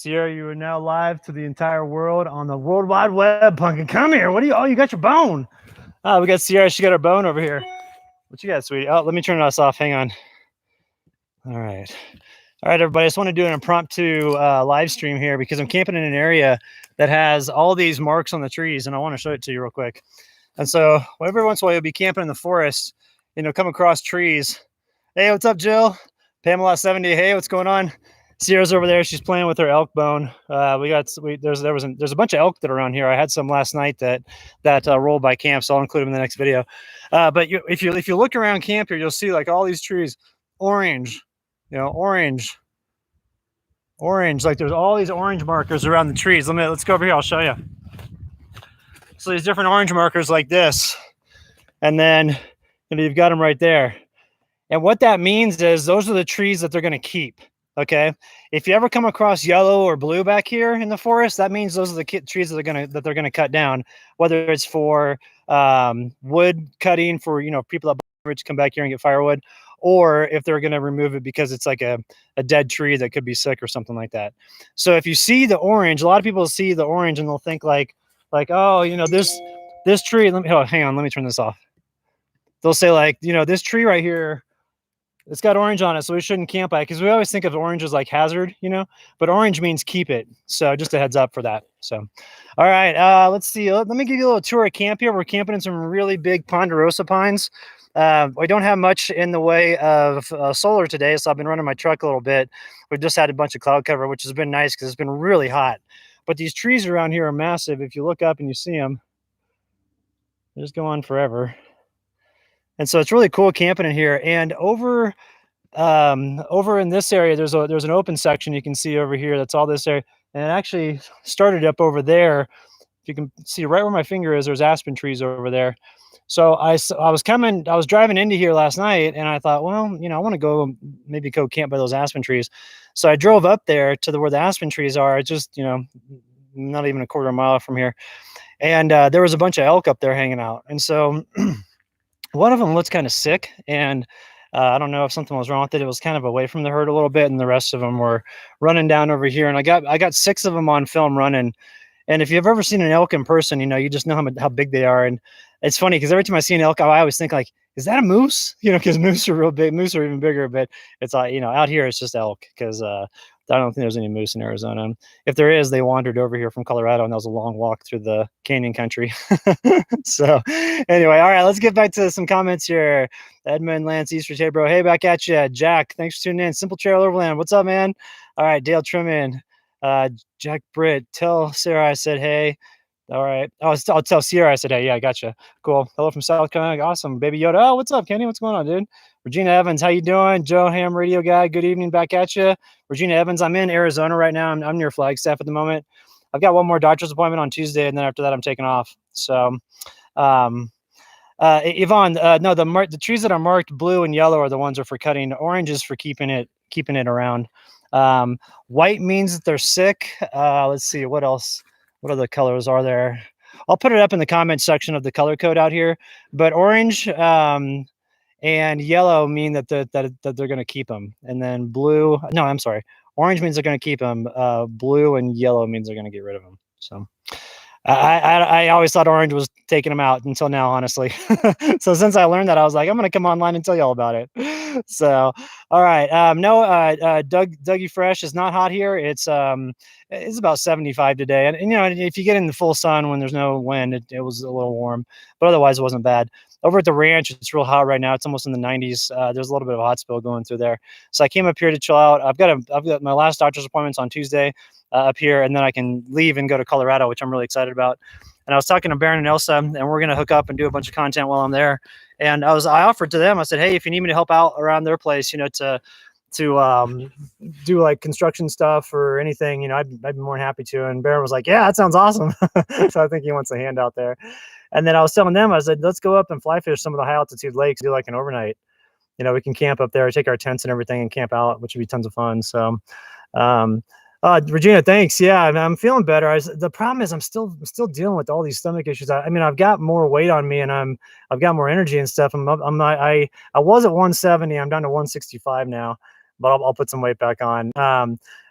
Sierra, you are now live to the entire world on the World Wide Web. Pumpkin, come here. What do you? Oh, you got your bone. Oh, we got Sierra. She got her bone over here. What you got, sweetie? Oh, let me turn this off. Hang on. All right. All right, everybody. I just want to do an impromptu live stream here because I'm camping in an area that has all these marks on the trees, and I want to show it to you real quick. And so, every once in a while, you'll be camping in the forest, come across trees. Hey, what's up, Jill? Pamela 70. Hey, what's going on? Sierra's over there. She's playing with her elk bone. There's a bunch of elk that are around here. I had some last night that rolled by camp, so I'll include them in the next video. But if you look around camp here, you'll see like all these trees, orange, orange. Like there's all these orange markers around the trees. Let's go over here. I'll show you. So these different orange markers like this, and then you've got them right there. And what that means is those are the trees that they're going to keep. Okay, if you ever come across yellow or blue back here in the forest, that means those are the trees that they're gonna cut down. Whether it's for wood cutting for people that come back here and get firewood, or if they're gonna remove it because it's like a dead tree that could be sick or something like that. So if you see the orange, a lot of people see the orange and they'll think like oh this tree. Hang on, let me turn this off. They'll say like this tree right here. It's got orange on it, so we shouldn't camp by it because we always think of orange as like hazard, but orange means keep it. So just a heads up for that. So, all right, let's see. Let me give you a little tour of camp here. We're camping in some really big ponderosa pines. We don't have much in the way of solar today, so I've been running my truck a little bit. We've just had a bunch of cloud cover, which has been nice because it's been really hot. But these trees around here are massive. If you look up and you see them, they just go on forever. And so it's really cool camping in here. And over in this area, there's an open section you can see over here. That's all this area. And it actually started up over there. If you can see right where my finger is, there's aspen trees over there. So I was driving into here last night and I thought, well, I want to maybe go camp by those aspen trees. So I drove up there to where the aspen trees are, just, not even a quarter mile from here. And there was a bunch of elk up there hanging out. And so one of them looks kind of sick, and I don't know if something was wrong with it. It was kind of away from the herd a little bit, and the rest of them were running down over here. And I got 6 of them on film running. And if you've ever seen an elk in person, you just know how big they are. And it's funny because every time I see an elk, I always think like, is that a moose? Because moose are real big. Moose are even bigger, but it's like, out here it's just elk because I don't think there's any moose in Arizona. And if there is, they wandered over here from Colorado, and that was a long walk through the canyon country. So anyway, all right, let's get back to some comments here. Edmund, Lance, Easter, hey bro, hey, back at you. Jack, thanks for tuning in. Simple Trail Overland, what's up, man? All right, Dale Trimmin, Jack Britt, tell Sarah I said hey. All right. Oh, I'll tell Sierra I said hey. Yeah, I gotcha. Cool. Hello from South Carolina. Awesome. Baby Yoda. Oh, what's up, Kenny? What's going on, dude? Regina Evans, how you doing? Joe Ham, radio guy. Good evening. Back at you. Regina Evans, I'm in Arizona right now. I'm near Flagstaff at the moment. I've got one more doctor's appointment on Tuesday, and then after that, I'm taking off. So, Yvonne, no, the trees that are marked blue and yellow are the ones that are for cutting. Orange is for keeping it around. White means that they're sick. Let's see what else. What other colors are there? I'll put it up in the comments section of the color code out here. But orange and yellow mean that they're going to keep them. And then blue, no, I'm sorry. Orange means they're going to keep them. Blue and yellow means they're going to get rid of them. So I always thought orange was taking them out until now, honestly. So since I learned that, I was like, I'm going to come online and tell you all about it. So, all right. Dougie Fresh is not hot here. It's about 75 today. And if you get in the full sun when there's no wind, it was a little warm, but otherwise it wasn't bad. Over at the ranch, it's real hot right now. It's almost in the 90s. There's a little bit of a hot spill going through there. So I came up here to chill out. I've got my last doctor's appointments on Tuesday up here, and then I can leave and go to Colorado, which I'm really excited about. And I was talking to Baron and Elsa, and we're going to hook up and do a bunch of content while I'm there. And I offered to them, I said, hey, if you need me to help out around their place, to do like construction stuff or anything, I'd be more than happy to. And Baron was like, yeah, that sounds awesome. So I think he wants a hand out there. And then I was telling them, I said, let's go up and fly fish some of the high altitude lakes, do like an overnight. We can camp up there, take our tents and everything and camp out, which would be tons of fun. So, Regina, thanks. Yeah, I'm feeling better. The problem is I'm still dealing with all these stomach issues. I mean, I've got more weight on me and I've got more energy and stuff. I was at 170. I'm down to 165 now, but I'll put some weight back on.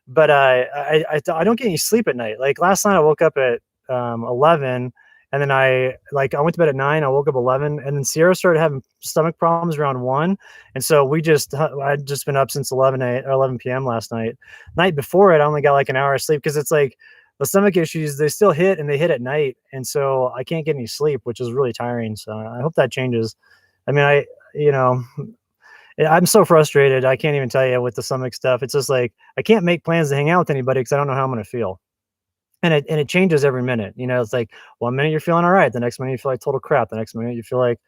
but I don't get any sleep at night. Like last night, I woke up at 11, and then I went to bed at 9. I woke up 11, and then Sierra started having stomach problems around 1, and so I'd just been up since 11 p.m. last night. Night before it, I only got like an hour of sleep because it's like the stomach issues, they still hit, and they hit at night, and so I can't get any sleep, which is really tiring. So I hope that changes. I mean, you know, I'm so frustrated. I can't even tell you with the stomach stuff. It's just like I can't make plans to hang out with anybody because I don't know how I'm going to feel. And it changes every minute. You know, it's like 1 minute you're feeling all right, the next minute you feel like total crap, the next minute you feel like,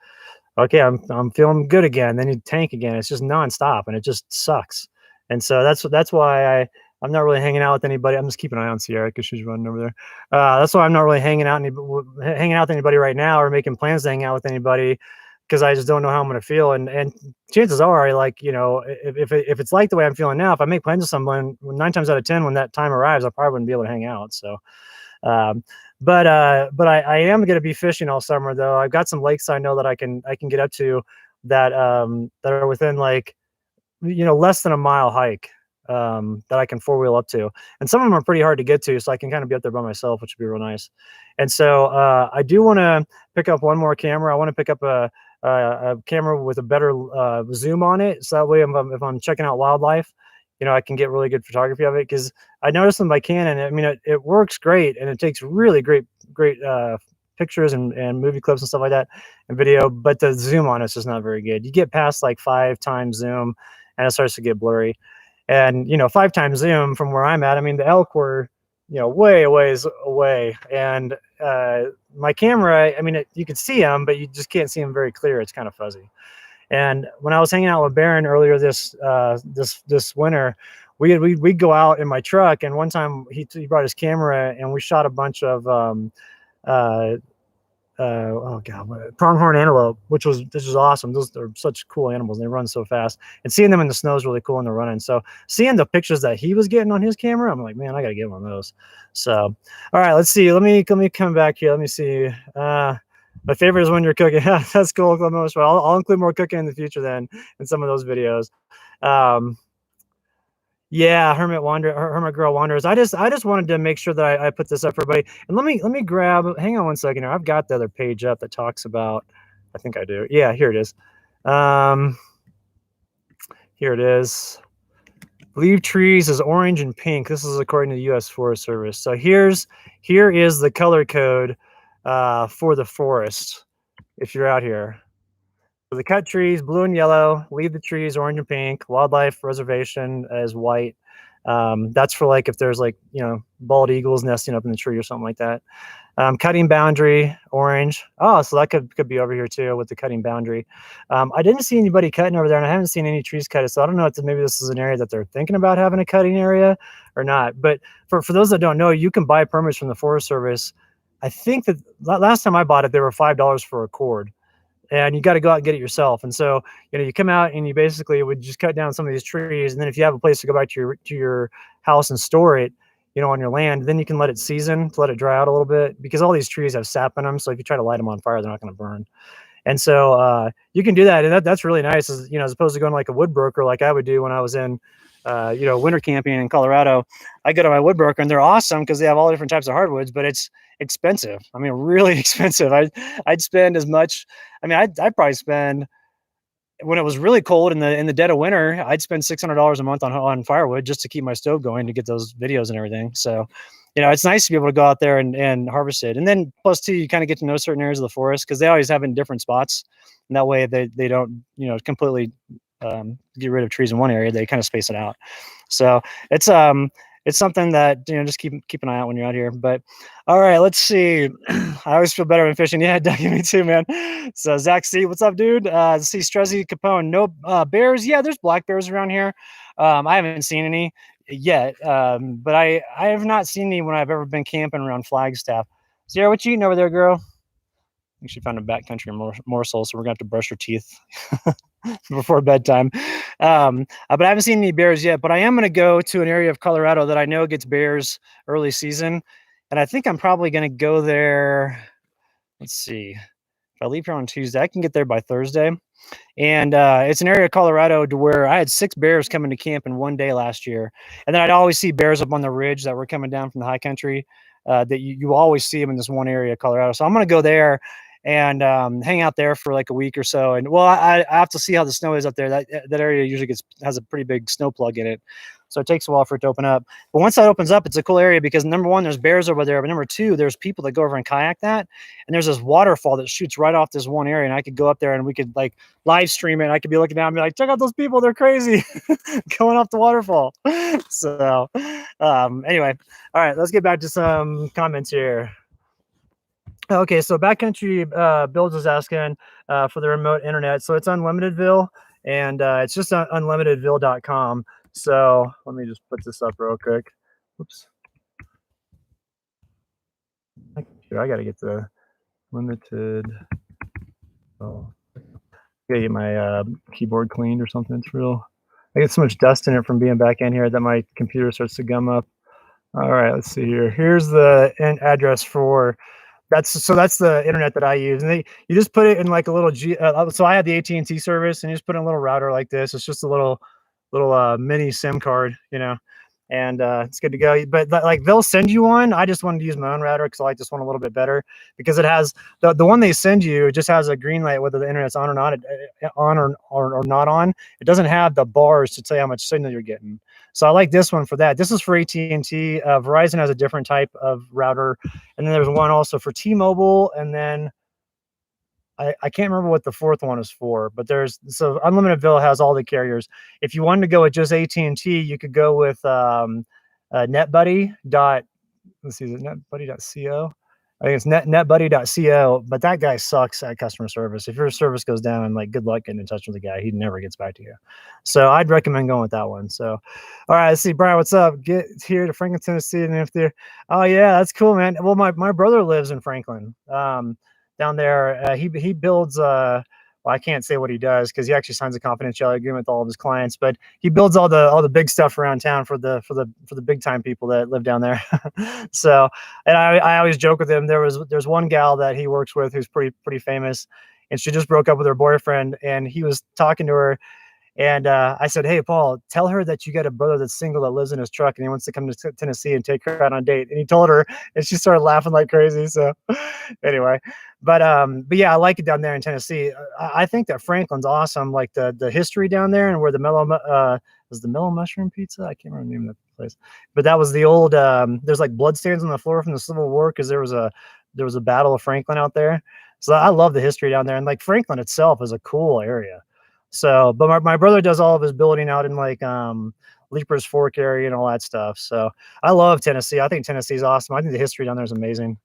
okay, I'm feeling good again. Then you tank again. It's just nonstop, and it just sucks. And so that's why I'm not really hanging out with anybody. I'm just keeping an eye on Sierra because she's running over there. That's why I'm not really hanging out with anybody right now or making plans to hang out with anybody, because I just don't know how I'm going to feel. And chances are, like, you know, if it's like the way I'm feeling now, if I make plans with someone, 9 times out of 10, when that time arrives, I probably wouldn't be able to hang out. So, but I am going to be fishing all summer though. I've got some lakes I know that I can get up to that are within, like, you know, less than a mile hike, that I can 4-wheel up to. And some of them are pretty hard to get to, so I can kind of be up there by myself, which would be real nice. And so I do want to pick up one more camera. I want to pick up a camera with a better zoom on it, so that way if I'm checking out wildlife, you know, I can get really good photography of it. Because I noticed them by Canon, I mean, it works great, and it takes really great pictures and movie clips and stuff like that, and video, but the zoom on it's just not very good. You get past like 5 times zoom and it starts to get blurry. And, you know, 5 times zoom from where I'm at, I mean, the elk were, you know, way away. And my camera, I mean, you could see them, but you just can't see them very clear. It's kind of fuzzy. And when I was hanging out with Baron earlier this winter, we'd go out in my truck, and one time he brought his camera, and we shot a bunch of oh god, pronghorn antelope, this was awesome. Those are such cool animals, and they run so fast, and seeing them in the snow is really cool when they're running. So seeing the pictures that he was getting on his camera, I'm like, man, I gotta get one of those. So all right, let's see, let me come back here. Let me see. My favorite is when you're cooking. That's cool. I'll include more cooking in the future then in some of those videos. Yeah, Hermit Girl Wanderers. I just wanted to make sure that I put this up for everybody. And let me grab, hang on one second here. I've got the other page up that talks about, I think I do. Yeah, here it is. Here it is. Leave trees as orange and pink. This is according to the U.S. Forest Service. So here is the color code for the forest if you're out here. So the cut trees, blue and yellow, leave the trees, orange and pink, wildlife reservation is white. That's for like if there's like, you know, bald eagles nesting up in the tree or something like that. Cutting boundary, orange. Oh, so that could be over here too with the cutting boundary. I didn't see anybody cutting over there, and I haven't seen any trees cut. So I don't know if maybe this is an area that they're thinking about having a cutting area or not. But for those that don't know, you can buy permits from the Forest Service. I think that last time I bought it, they were $5 for a cord. And you got to go out and get it yourself. And so, you know, you come out and you basically would just cut down some of these trees. And then if you have a place to go back to your house and store it, you know, on your land, then you can let it season, to let it dry out a little bit, because all these trees have sap in them. So if you try to light them on fire, they're not going to burn. And so you can do that. And that's really nice, as, you know, as opposed to going like a wood broker, like I would do when I was in, you know, winter camping in Colorado. I go to my wood broker, and they're awesome because they have all different types of hardwoods, but it's expensive. I mean, really expensive. I'd spend as much. I mean, I'd probably spend, when it was really cold in the dead of winter, I'd spend $600 a month on firewood just to keep my stove going to get those videos and everything. So, you know, it's nice to be able to go out there and harvest it. And then plus too, you kind of get to know certain areas of the forest because they always have it in different spots. And that way they don't, you know, completely get rid of trees in one area. They kind of space it out. So it's something that, you know, just keep an eye out when you're out here. But all right, let's see. I always feel better when fishing. Yeah, Doug, me too, man. So Zach C, what's up, dude? See Struzzy Capone. No bears. Yeah, there's black bears around here. I haven't seen any yet, but I have not seen any when I've ever been camping around Flagstaff. Sarah, what you eating over there, girl? I think she found a backcountry morsel, so we're gonna have to brush her teeth before bedtime. But I haven't seen any bears yet, but I am going to go to an area of Colorado that I know gets bears early season. And I think I'm probably going to go there. Let's see. If I leave here on Tuesday, I can get there by Thursday. And it's an area of Colorado to where I had 6 bears coming to camp in one day last year. And then I'd always see bears up on the ridge that were coming down from the high country. That you always see them in this one area of Colorado. So I'm going to go there and hang out there for like a week or so. And well, I have to see how the snow is up there. That area usually has a pretty big snow plug in it. So it takes a while for it to open up. But once that opens up, it's a cool area because number one, there's bears over there. But number two, there's people that go over and kayak that. And there's this waterfall that shoots right off this one area. And I could go up there and we could like live stream it. I could be looking down and be like, check out those people. They're crazy going off the waterfall. So anyway, all right, let's get back to some comments here. Okay, so Backcountry Builds is asking for the remote internet. So it's Unlimitedville, and it's just on unlimitedville.com. So let me just put this up real quick. Oops. I got to get the limited. Oh, I got to get my keyboard cleaned or something. It's real. I get so much dust in it from being back in here that my computer starts to gum up. All right, let's see here. Here's the address for that's the internet that I use, and you just put it in like a little so I have the AT&T service, and you just put in a little router like this. It's just a little mini SIM card, you know, and it's good to go. But like they'll send you one. I just wanted to use my own router because I like this one a little bit better because it has the one they send you just has a green light whether the internet's on or not, or not on. It doesn't have the bars to tell you how much signal you're getting. So I like this one for that. This is for AT&T. Verizon has a different type of router, and then there's one also for T-Mobile, and then I can't remember what the fourth one is for, but so Unlimitedville has all the carriers. If you wanted to go with just AT&T, you could go with NetBuddy. Let's see, is it NetBuddy.co? I think it's netbuddy.co, but that guy sucks at customer service. If your service goes down, like good luck getting in touch with the guy. He never gets back to you. So I'd recommend going with that one. So, all right, let's see, Brian, what's up? Get here to Franklin, Tennessee, and if they're, oh yeah, that's cool, man. Well, my brother lives in Franklin. Down there, he builds. Well, I can't say what he does because he actually signs a confidentiality agreement with all of his clients. But he builds all the big stuff around town for the big time people that live down there. So, and I always joke with him. There's one gal that he works with who's pretty famous, and she just broke up with her boyfriend, and he was talking to her. And I said, hey, Paul, tell her that you got a brother that's single that lives in his truck and he wants to come to Tennessee and take her out on a date. And he told her, and she started laughing like crazy. So anyway, but yeah, I like it down there in Tennessee. I think that Franklin's awesome. Like the history down there and where the was the Mellow Mushroom Pizza. I can't remember the name of that place, but that was the old, there's like bloodstains on the floor from the Civil War because there was a battle of Franklin out there. So I love the history down there. And like Franklin itself is a cool area. So, but my brother does all of his building out in like Leaper's Fork area and all that stuff. So I love Tennessee. I think Tennessee is awesome. I think the history down there is amazing.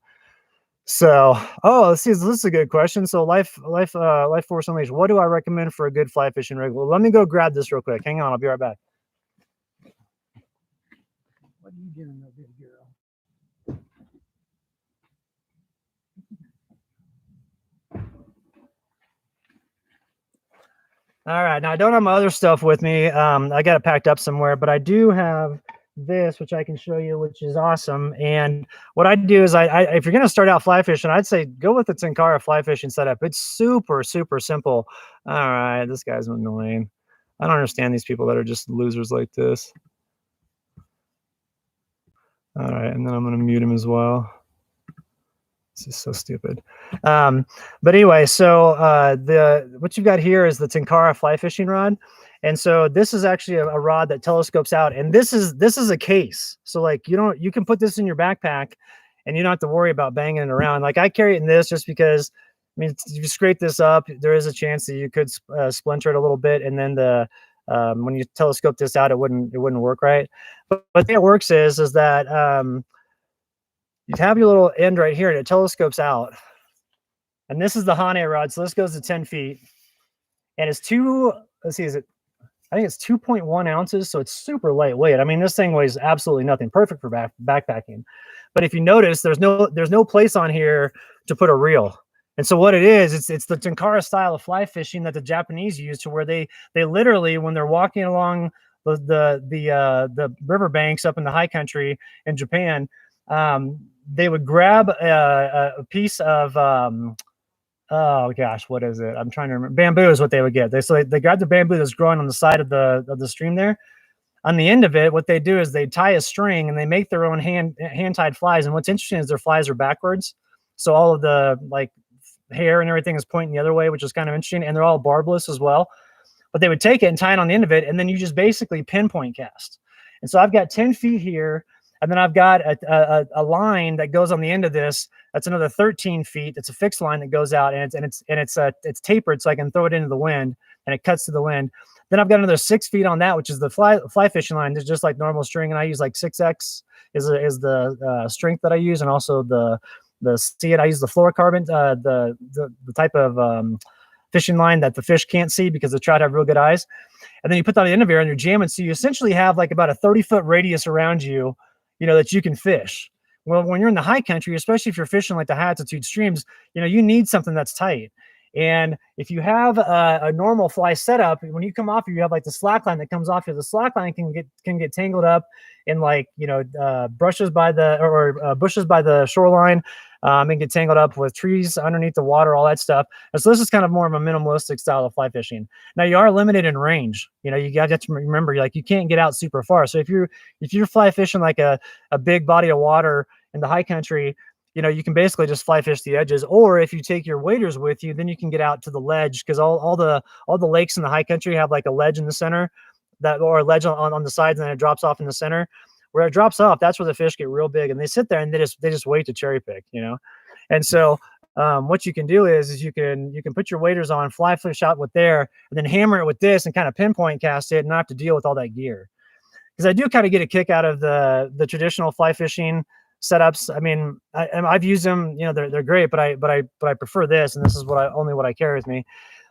So, oh, let's see. This is a good question. So, Life Force Unleashed. What do I recommend for a good fly fishing rig? Well, let me go grab this real quick. Hang on, I'll be right back. What are you doing, big girl? All right, now I don't have my other stuff with me. I got it packed up somewhere, but I do have this, which I can show you, which is awesome. And what I do is if you're going to start out fly fishing, I'd say go with the Tenkara fly fishing setup. It's super simple. All right, this guy's annoying. I don't understand these people that are just losers like this. All right, and then I'm going to mute him as well. This is so stupid. But anyway, so what you've got here is the Tenkara fly fishing rod. And so this is actually a rod that telescopes out, and this is a case. So like you can put this in your backpack and you don't have to worry about banging it around. Like I carry it in this just because, I mean, if you scrape this up, there is a chance that you could splinter it a little bit. And then when you telescope this out, it wouldn't work right. But the thing that works is that, you have your little end right here and it telescopes out. And this is the Hane rod. So this goes to 10 feet. And it's let's see, I think it's 2.1 ounces. So it's super lightweight. I mean, this thing weighs absolutely nothing. Perfect for backpacking. But if you notice, there's no place on here to put a reel. And so what it is, it's the Tenkara style of fly fishing that the Japanese use, to where they literally, when they're walking along the riverbanks up in the high country in Japan, they would grab a piece of oh gosh, what is it? I'm trying to remember. Bamboo is what they would get. They grab the bamboo that's growing on the side of the stream there. On the end of it, what they do is they tie a string and they make their own hand tied flies. And what's interesting is their flies are backwards, so all of the like hair and everything is pointing the other way, which is kind of interesting. And they're all barbless as well. But they would take it and tie it on the end of it, and then you just basically pinpoint cast. And so I've got 10 feet here, and then I've got a line that goes on the end of this. That's another 13 feet. It's a fixed line that goes out, and it's tapered, so I can throw it into the wind, and it cuts to the wind. Then I've got another 6 feet on that, which is the fly fishing line. It's just like normal string, and I use like 6X is the strength that I use, and also the see it. I use the fluorocarbon, the type of fishing line that the fish can't see because the trout have real good eyes. And then you put that on the end of here and you're jamming. So you essentially have like about a 30-foot radius around you, that you can fish. Well, when you're in the high country, especially if you're fishing like the high altitude streams, you need something that's tight. And if you have a normal fly setup, when you come off, you have like the slack line that comes off here. The slack line can get tangled up in like bushes by the shoreline, and get tangled up with trees underneath the water, all that stuff. And so this is kind of more of a minimalistic style of fly fishing. Now you are limited in range. You got to remember, like you can't get out super far. So if you're fly fishing like a big body of water in the high country, you can basically just fly fish the edges. Or if you take your waders with you, then you can get out to the ledge, because all the lakes in the high country have like a ledge in the center, or a ledge on the sides, and then it drops off in the center. Where it drops off, that's where the fish get real big, and they sit there and they just wait to cherry pick, And so what you can do is you can put your waders on, fly fish out with there, and then hammer it with this and kind of pinpoint cast it, and not have to deal with all that gear. Because I do kind of get a kick out of the traditional fly fishing setups. I mean, I've used them, they're great, but I prefer this, and this is only what I carry with me.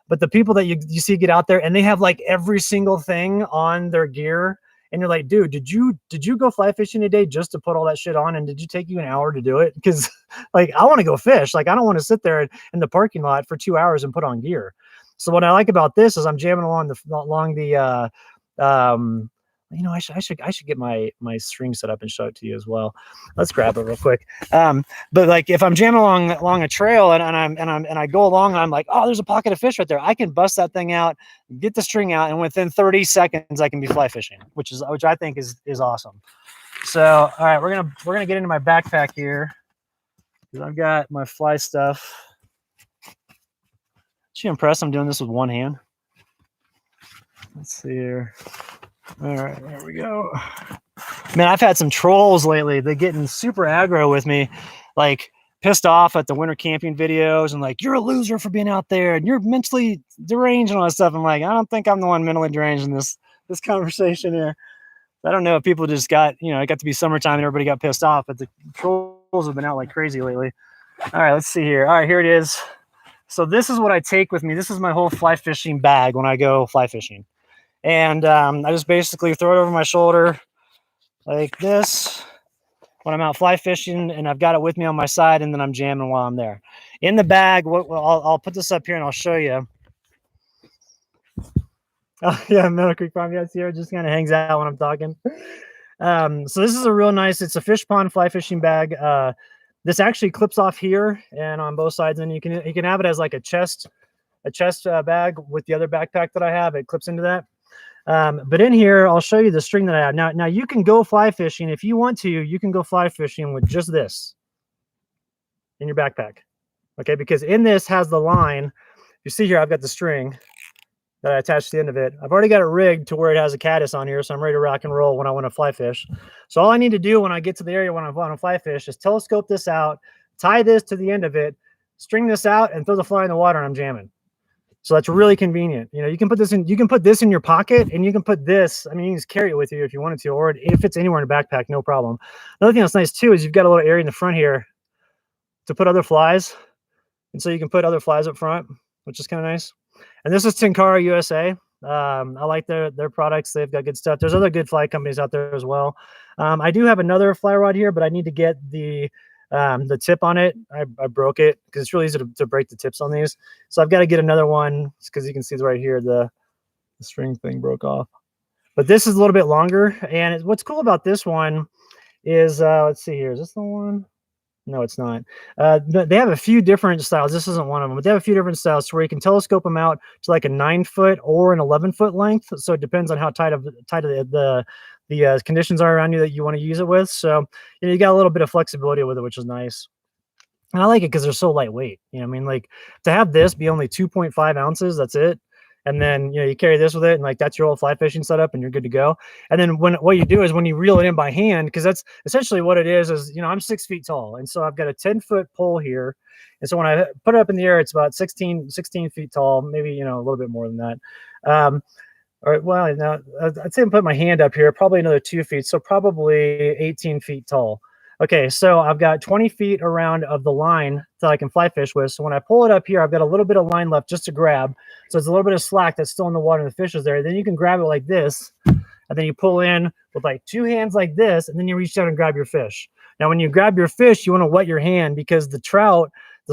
But the people that you see get out there and they have like every single thing on their gear, and you're like, dude, did you go fly fishing today just to put all that shit on? And did you take you an hour to do it? Because like, I want to go fish. Like, I don't want to sit there in the parking lot for 2 hours and put on gear. So what I like about this is I'm jamming along the I should get my string set up and show it to you as well. Let's grab it real quick. But like if I'm jamming along a trail and I go along and I'm like, oh, there's a pocket of fish right there, I can bust that thing out, get the string out, and within 30 seconds I can be fly fishing, which I think is awesome. So all right, we're gonna get into my backpack here, because I've got my fly stuff. She impressed. I'm doing this with one hand. Let's see here. All right, there we go. Man, I've had some trolls lately. They're getting super aggro with me, like pissed off at the winter camping videos and like, you're a loser for being out there and you're mentally deranged and all that stuff. I'm like, I don't think I'm the one mentally deranged in this conversation here. I don't know if people just got, it got to be summertime and everybody got pissed off, but the trolls have been out like crazy lately. All right, let's see here. All right, here it is. So this is what I take with me. This is my whole fly fishing bag when I go fly fishing. And I just basically throw it over my shoulder like this when I'm out fly fishing, and I've got it with me on my side, and then I'm jamming while I'm there. In the bag, I'll put this up here and I'll show you. Oh yeah, Meadow Creek Farm. Yeah, see, it just kind of hangs out when I'm talking. So this is a real nice. It's a fish pond fly fishing bag. This actually clips off here and on both sides, and you can have it as like a chest bag with the other backpack that I have. It clips into that. But in here, I'll show you the string that I have. Now you can go fly fishing if you want to. You can go fly fishing with just this in your backpack, okay? Because in this has the line. You see here, I've got the string that I attached to the end of it. I've already got it rigged to where it has a caddis on here, so I'm ready to rock and roll when I want to fly fish. So all I need to do when I get to the area when I want to fly fish is telescope this out, tie this to the end of it, string this out, and throw the fly in the water, and I'm jamming. So that's really convenient. You can put this in your pocket, and you can put this. I mean, you can just carry it with you if you wanted to, or if it's anywhere in a backpack, no problem. Another thing that's nice too is you've got a little area in the front here to put other flies, and so you can put other flies up front, which is kind of nice. And this is Tenkara USA. I like their products. They've got good stuff. There's other good fly companies out there as well. I do have another fly rod here, but I need to get the tip on it. I broke it because it's really easy to break the tips on these. So I've got to get another one because you can see right here, the string thing broke off. But this is a little bit longer. And what's cool about this one is, let's see here. Is this the one? No, it's not. They have a few different styles. This isn't one of them, but they have a few different styles where you can telescope them out to like a 9 foot or an 11 foot length. So it depends on how tight of the conditions are around you that you want to use it with. So you got a little bit of flexibility with it, which is nice. And I like it because they're so lightweight. I mean, like to have this be only 2.5 ounces, that's it. And then you carry this with it, and like that's your old fly fishing setup, and you're good to go. And then what you do is when you reel it in by hand, because that's essentially what it is I'm 6 feet tall, and so I've got a 10-foot pole here, and so when I put it up in the air, it's about 16 feet tall, maybe a little bit more than that. Or well, now I'd say I put my hand up here, probably another 2 feet, so probably 18 feet tall. Okay, so I've got 20 feet around of the line that I can fly fish with. So when I pull it up here, I've got a little bit of line left just to grab. So it's a little bit of slack that's still in the water and the fish is there. Then you can grab it like this, and then you pull in with like 2 hands like this, and then you reach down and grab your fish. Now, when you grab your fish, you want to wet your hand because the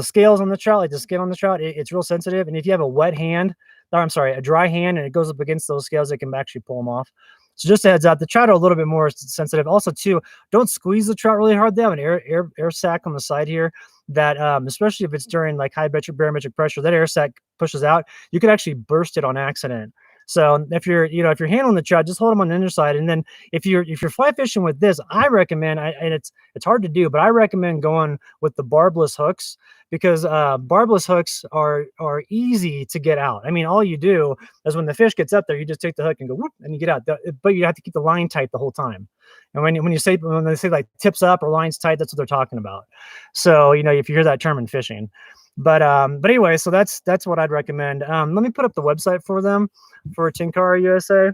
scales on the trout, like the skin on the trout, it's real sensitive. And if you have a wet hand, or I'm sorry, a dry hand, and it goes up against those scales, it can actually pull them off. So just a heads up, the trout are a little bit more sensitive. Also, too, don't squeeze the trout really hard. They have an air sac on the side here that, especially if it's during like high barometric pressure, that air sac pushes out. You could actually burst it on accident. So if you're handling the trout, just hold them on the underside. And then if you're fly fishing with this, I recommend, and it's hard to do, but I recommend going with the barbless hooks, because barbless hooks are easy to get out. I mean, all you do is when the fish gets up there, you just take the hook and go whoop, and you get out. But you have to keep the line tight the whole time. And when they say like tips up or lines tight, that's what they're talking about. So if you hear that term in fishing. But anyway, so that's what I'd recommend. Let me put up the website for them, for Tenkara USA.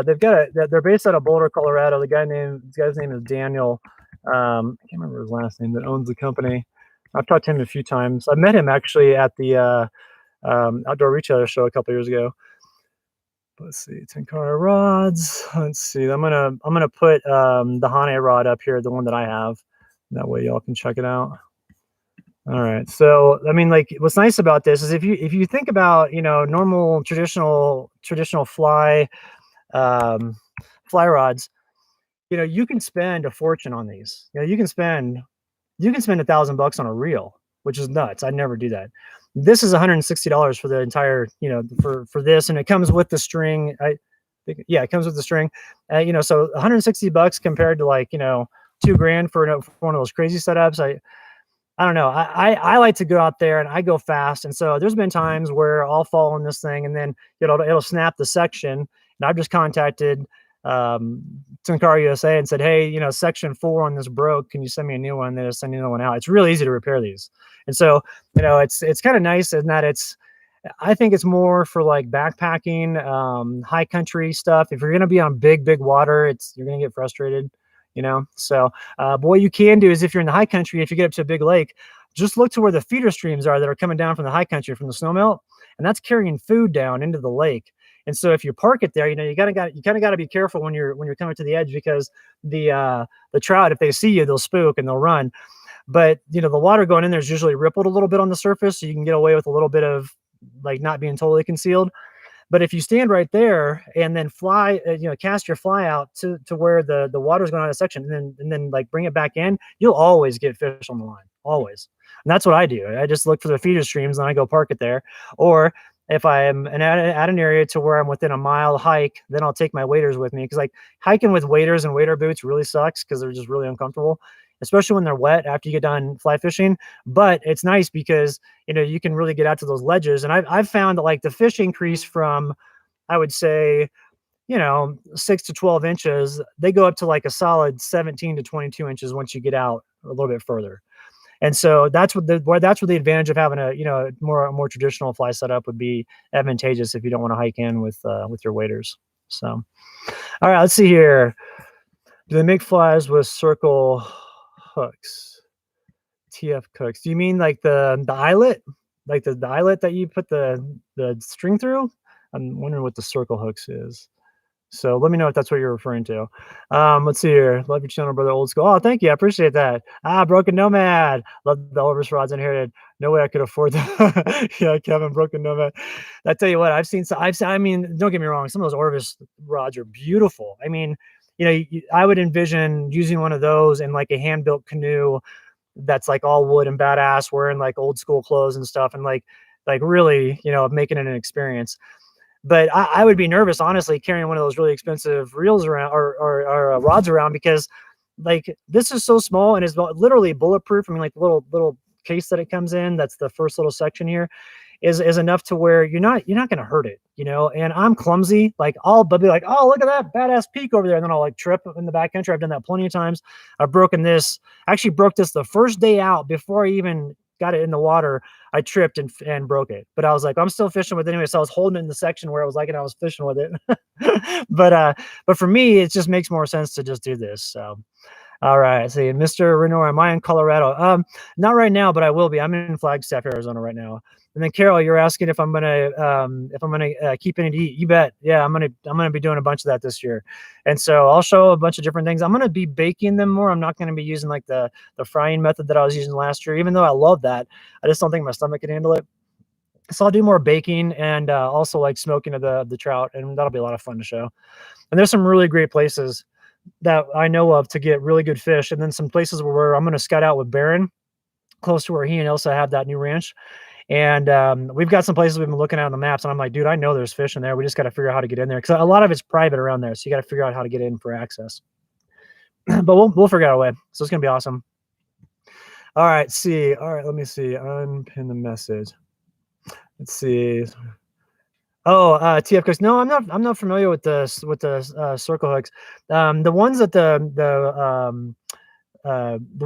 They're based out of Boulder, Colorado. The guy's name is Daniel. I can't remember his last name, that owns the company. I've talked to him a few times. I met him actually at the Outdoor Retailer show a couple years ago. Let's see, Tenkara rods. Let's see. I'm gonna put the Hane rod up here, the one that I have. That way y'all can check it out. All right. So I mean, like, what's nice about this is if you think about normal traditional fly rods, you can spend a fortune on these. You can spend $1,000 on a reel, which is nuts. I'd never do that. This is $160 for the entire, for this, and it comes with the string. It comes with the string. So $160 compared to like $2,000 for one of those crazy setups. I don't know. I like to go out there and I go fast, and so there's been times where I'll fall on this thing and then it'll snap the section, and I've just contacted Tenkara USA and said, hey, section 4 on this broke. Can you send me a new one? They'll send you another one out. It's really easy to repair these. And so, it's kind of nice in that I think it's more for like backpacking, high country stuff. If you're going to be on big water, you're going to get frustrated, So, but what you can do is if you're in the high country, if you get up to a big lake, just look to where the feeder streams are that are coming down from the high country, from the snowmelt, and that's carrying food down into the lake. And so if you park it there, you kind of got to be careful when you're coming to the edge, because the trout, if they see you, they'll spook and they'll run. But the water going in there is usually rippled a little bit on the surface, so you can get away with a little bit of like not being totally concealed. But if you stand right there and then fly, cast your fly out to where the water's going out of section, and then like bring it back in, you'll always get fish on the line, always. And that's what I do. I just look for the feeder streams and I go park it there. Or if I'm at an area to where I'm within a mile hike, then I'll take my waders with me, because like hiking with waders and wader boots really sucks because they're just really uncomfortable, especially when they're wet after you get done fly fishing. But it's nice because you can really get out to those ledges, and I've found that like the fish increase from, I would say, 6 to 12 inches. They go up to like a solid 17 to 22 inches once you get out a little bit further. And so that's where the advantage of having a more traditional fly setup would be advantageous if you don't want to hike in with your waders. So, all right, let's see here. Do they make flies with circle hooks? TF hooks? Do you mean like the eyelet, like the eyelet that you put the string through? I'm wondering what the circle hooks is. So let me know if that's what you're referring to. Let's see here. Love your channel, brother. Old school. Oh, thank you. I appreciate that. Broken Nomad. Love the Elvis rods inherited. No way I could afford that. Yeah, Kevin, Broken Nomad. I tell you what, I mean, don't get me wrong. Some of those Orvis rods are beautiful. I mean, I would envision using one of those in like a hand-built canoe that's like all wood and badass, wearing like old school clothes and stuff, and like really, you know, making it an experience. But I would be nervous, honestly, carrying one of those really expensive reels around, or rods around, because like this is so small and is literally bulletproof. I mean, like the little case that it comes in, that's the first little section here, is enough to where you're not going to hurt it, you know. And I'm clumsy. Like I'll be like, oh, look at that badass peak over there, and then I'll like trip in the backcountry. I've done that plenty of times. I've broken this. I actually broke this the first day out before I even got it in the water. I tripped and broke it, but I was like, I'm still fishing with it anyway. So I was holding it in the section where it was like, and I was fishing with it. But for me, it just makes more sense to just do this. So all right. See, Mr. Renor, am I in Colorado? Not right now, but I will be. I'm in Flagstaff, Arizona right now. And then Carol, you're asking if I'm gonna keep any to eat. You bet. Yeah, I'm gonna be doing a bunch of that this year, and so I'll show a bunch of different things. I'm gonna be baking them more. I'm not gonna be using like the frying method that I was using last year, even though I love that. I just don't think my stomach can handle it. So I'll do more baking and also like smoking of the trout, and that'll be a lot of fun to show. And there's some really great places that I know of to get really good fish, and then some places where I'm going to scout out with Barron, close to where he and Elsa have that new ranch. And we've got some places we've been looking at on the maps, and I'm like, dude, I know there's fish in there. We just got to figure out how to get in there, because a lot of it's private around there, so you got to figure out how to get in for access. But we'll figure out a way. So it's gonna be awesome. All right, see. All right, let me see. Unpin the message. Let's see. Oh, TF Cooks. No, I'm not familiar with the circle hooks. The ones that the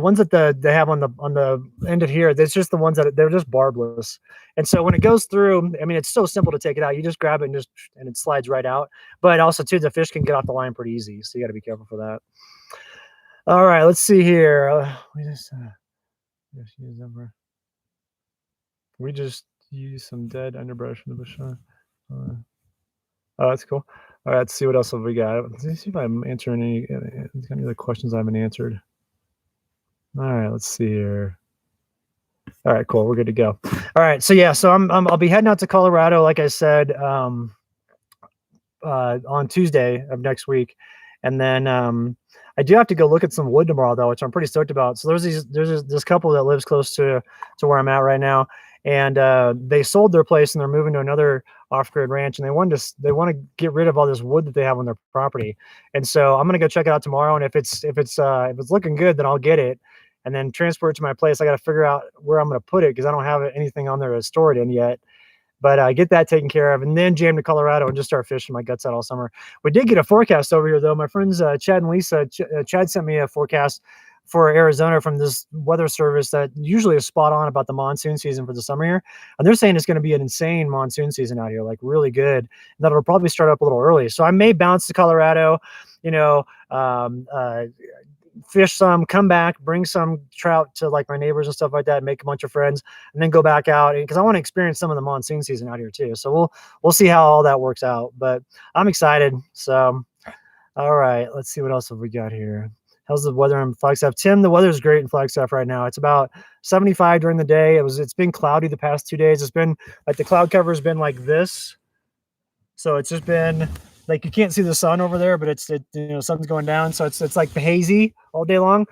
ones that they have on the end of here, there's just the ones that they're just barbless. And so when it goes through, I mean, it's so simple to take it out. You just grab it and it slides right out. But also too, the fish can get off the line pretty easy, so you got to be careful for that. All right, let's see here. We just use some dead underbrush in the bush. Oh, that's cool. All right, let's see what else have we got. Let's see if I'm answering any other questions I haven't answered. All right, let's see here. All right, cool. We're good to go. All right, so yeah, so I'll be heading out to Colorado, like I said, on Tuesday of next week, and then I do have to go look at some wood tomorrow, though, which I'm pretty stoked about. So there's this couple that lives close to where I'm at right now, and they sold their place and they're moving to another off-grid ranch, and they want to get rid of all this wood that they have on their property. And so I'm gonna go check it out tomorrow, and if it's looking good, then I'll get it and then transport it to my place. I got to figure out where I'm gonna put it, because I don't have anything on there to store it in yet. But get that taken care of, and then jam to Colorado and just start fishing my guts out all summer. We did get a forecast over here, though. My friends Chad and Lisa, Chad sent me a forecast for Arizona from this weather service that usually is spot on about the monsoon season for the summer here. And they're saying it's going to be an insane monsoon season out here, like really good. And that it'll probably start up a little early. So I may bounce to Colorado, you know, fish some, come back, bring some trout to like my neighbors and stuff like that, make a bunch of friends, and then go back out, because I want to experience some of the monsoon season out here too. So we'll see how all that works out, but I'm excited. So all right, let's see what else have we got here. How's the weather in Flagstaff? Tim, the weather's great in Flagstaff right now. It's about 75 during the day. It's been cloudy the past 2 days. It's been like the cloud cover has been like this. So it's just been like, you can't see the sun over there, but sun's going down. So it's like hazy all day long.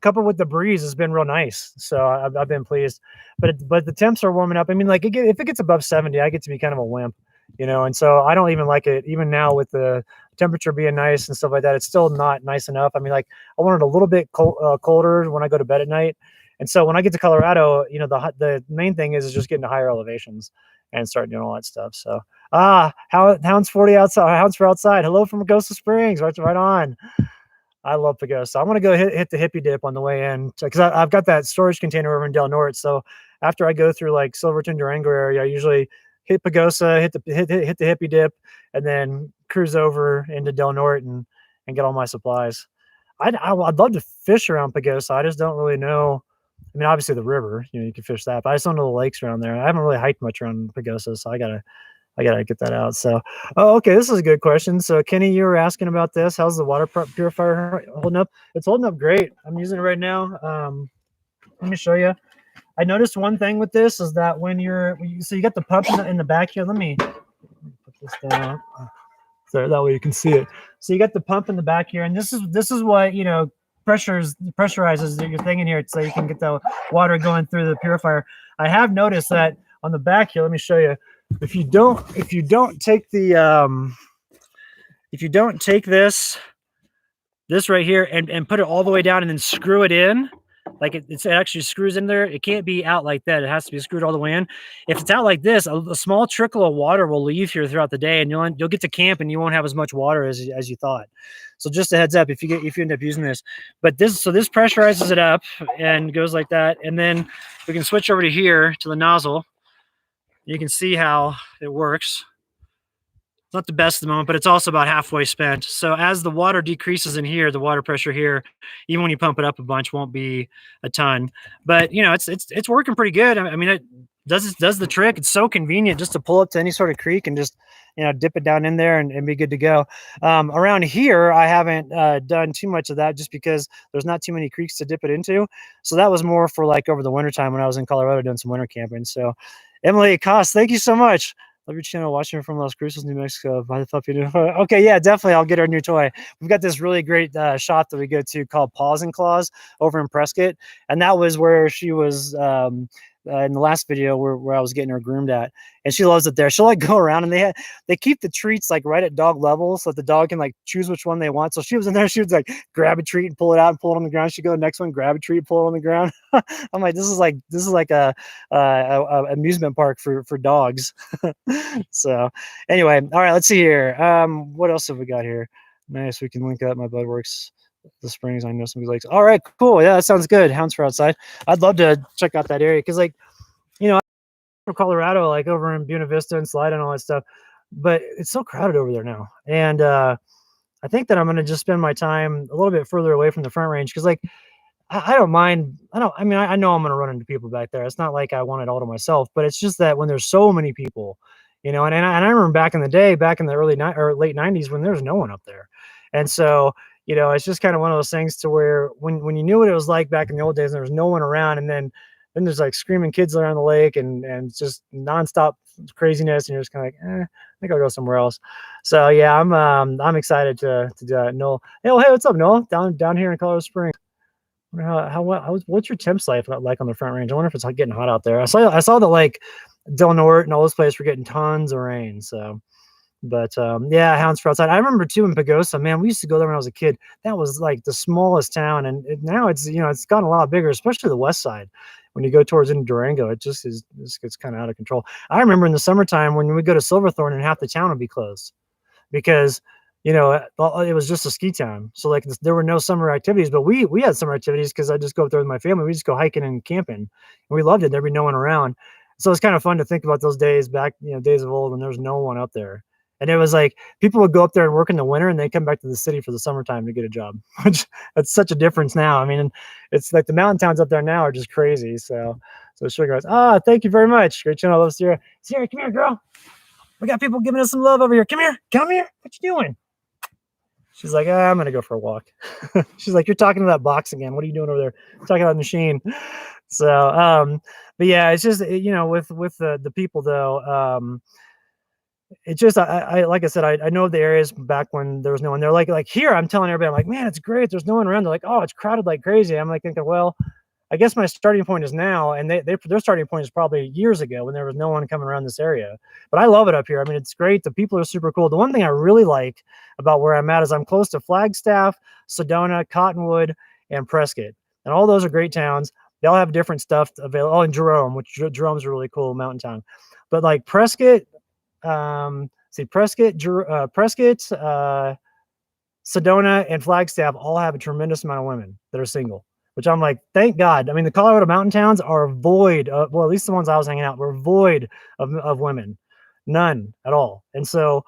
Coupled with the breeze has been real nice. So I've been pleased, but the temps are warming up. I mean, like if it gets above 70, I get to be kind of a wimp, you know? And so I don't even like it. Even now with the temperature being nice and stuff like that, it's still not nice enough. I mean, like I want it a little bit colder when I go to bed at night. And so when I get to Colorado, you know, the main thing is just getting to higher elevations and start doing all that stuff. So Hounds 40 outside, Hounds for outside. Hello from Augusta Springs, right on. I love Pagosa. I want to go hit the hippie dip on the way in, because I've got that storage container over in Del Norte. So after I go through like Silverton, Durango area, I usually hit Pagosa, hit the hippie dip, and then cruise over into Del Norte and get all my supplies. I'd love to fish around Pagosa. I just don't really know. I mean, obviously the river, you know, you can fish that, but I just don't know the lakes around there. I haven't really hiked much around Pagosa, so I gotta get that out. So, okay, this is a good question. So, Kenny, you were asking about this. How's the water purifier holding up? It's holding up great. I'm using it right now. Let me show you. I noticed one thing with this is that when you got the pump in the back here. Let me put this down so that way you can see it. So you got the pump in the back here, and this is what, you know, pressurizes your thing in here so you can get the water going through the purifier. I have noticed that on the back here. Let me show you. If you don't take the if you don't take this right here and put it all the way down and then screw it in, like it actually screws in there. It can't be out like that. It has to be screwed all the way in. If it's out like this, a small trickle of water will leave here throughout the day, and you'll get to camp and you won't have as much water as you thought. So just a heads up if you end up using this. But this pressurizes it up and goes like that, and then we can switch over to here to the nozzle. You can see how it works. It's not the best at the moment, but it's also about halfway spent. So as the water decreases in here, the water pressure here, even when you pump it up a bunch, won't be a ton. But you know, it's working pretty good. I mean, it does the trick. It's so convenient just to pull up to any sort of creek and just, you know, dip it down in there and be good to go. Around here, I haven't done too much of that just because there's not too many creeks to dip it into. So that was more for like over the wintertime when I was in Colorado doing some winter camping. So Emily Cost, thank you so much. Love your channel, watching from Las Cruces, New Mexico. Buy the puppy new. Okay, yeah, definitely. I'll get her new toy. We've got this really great shop that we go to called Paws and Claws over in Prescott, and that was where she was in the last video where I was getting her groomed at, and she loves it there. She'll like go around, and they keep the treats like right at dog level, so that the dog can like choose which one they want. So she was in there, she would like grab a treat and pull it out and pull it on the ground. She'd go to the next one, grab a treat, pull it on the ground. I'm like, this is like a amusement park for dogs. So anyway, all right, let's see here. What else have we got here? Nice, we can link up. My bud works the springs. I know some lakes. All right, cool. Yeah, that sounds good. Hounds for outside. I'd love to check out that area because, like, you know, I'm from Colorado, like over in Buena Vista and Slide and all that stuff, but it's so crowded over there now. And I think that I'm going to just spend my time a little bit further away from the Front Range because, like, I don't mind. I mean, I know I'm going to run into people back there. It's not like I want it all to myself, but it's just that when there's so many people, you know, and I remember back in the day, back in the late 90s when there's no one up there. And so, you know, it's just kind of one of those things to where when you knew what it was like back in the old days, and there was no one around, and then there's like screaming kids around the lake and just nonstop craziness, and you're just kind of like, I think I'll go somewhere else. So yeah, I'm excited to do that. Noel, hey, what's up, Noel? Down here in Colorado Springs. What's your temps like on the Front Range? I wonder if it's like getting hot out there. I saw that like Del Norte and all those places were getting tons of rain. So, but yeah, Hounds for outside. I remember too in Pagosa, man, we used to go there when I was a kid. That was like the smallest town, and now it's, you know, it's gotten a lot bigger, especially the west side. When you go towards into Durango, it just gets kind of out of control. I remember in the summertime when we go to Silverthorne and half the town would be closed because, you know, it was just a ski town. So like there were no summer activities, but we had summer activities because I just go up there with my family. We just go hiking and camping, and we loved it. There'd be no one around. So it's kind of fun to think about those days back, you know, days of old when there was no one up there. And it was like people would go up there and work in the winter and they come back to the city for the summertime to get a job, which that's such a difference now. I mean, it's like the mountain towns up there now are just crazy. So Sugar guys, thank you very much. Great channel. I love Sierra. Sierra, come here, girl. We got people giving us some love over here. Come here. What you doing? She's like, I'm going to go for a walk. She's like, you're talking to that box again. What are you doing over there? I'm talking about the machine. So, but yeah, it's just, you know, with the people though, it just, I like I said, I know the areas back when there was no one there. Like here, I'm telling everybody, I'm like, man, it's great. There's no one around. They're like, oh, it's crowded like crazy. I'm like thinking, well, I guess my starting point is now, and their starting point is probably years ago when there was no one coming around this area. But I love it up here. I mean, it's great. The people are super cool. The one thing I really like about where I'm at is I'm close to Flagstaff, Sedona, Cottonwood, and Prescott. And all those are great towns. They all have different stuff available. Oh, and Jerome, which Jerome's a really cool mountain town. But like Prescott, Prescott, Sedona, and Flagstaff all have a tremendous amount of women that are single, which I'm like, thank God. I mean, the Colorado mountain towns are void of, well, at least the ones I was hanging out were void of women, none at all. And so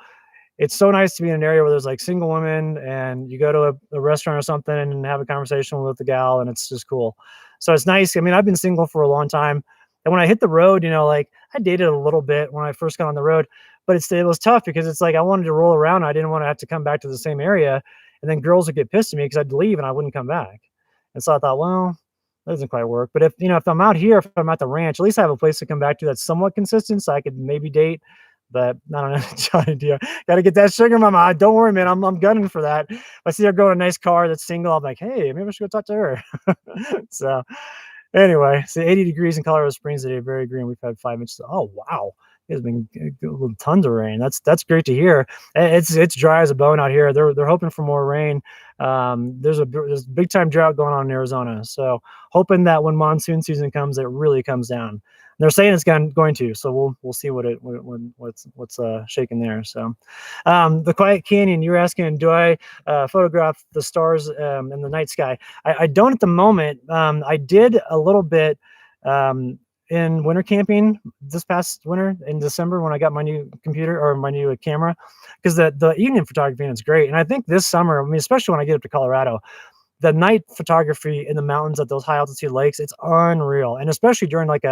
it's so nice to be in an area where there's like single women and you go to a restaurant or something and have a conversation with the gal, and it's just cool. So it's nice. I mean, I've been single for a long time. And when I hit the road, you know, like I dated a little bit when I first got on the road, but it was tough because it's like I wanted to roll around. I didn't want to have to come back to the same area. And then girls would get pissed at me because I'd leave and I wouldn't come back. And so I thought, well, that doesn't quite work. But if I'm out here, if I'm at the ranch, at least I have a place to come back to that's somewhat consistent, so I could maybe date. But I don't know, Johnny Dio. Got to get that sugar mama. Don't worry, man. I'm gunning for that. If I see her go in a nice car that's single, I'm like, hey, maybe I should go talk to her. So anyway, so 80 degrees in Colorado Springs today, very green. We've had 5 inches. Oh wow, it's been tons of rain. That's great to hear. It's dry as a bone out here. They're hoping for more rain. There's a big time drought going on in Arizona. So hoping that when monsoon season comes, it really comes down. They're saying it's going to, so we'll see what's shaking there. So, the Quiet Canyon. You're asking, do I photograph the stars in the night sky? I don't at the moment. I did a little bit in winter camping this past winter in December when I got my new computer or my new camera, because the evening photography is great. And I think this summer, I mean, especially when I get up to Colorado, the night photography in the mountains at those high altitude lakes, it's unreal. And especially during like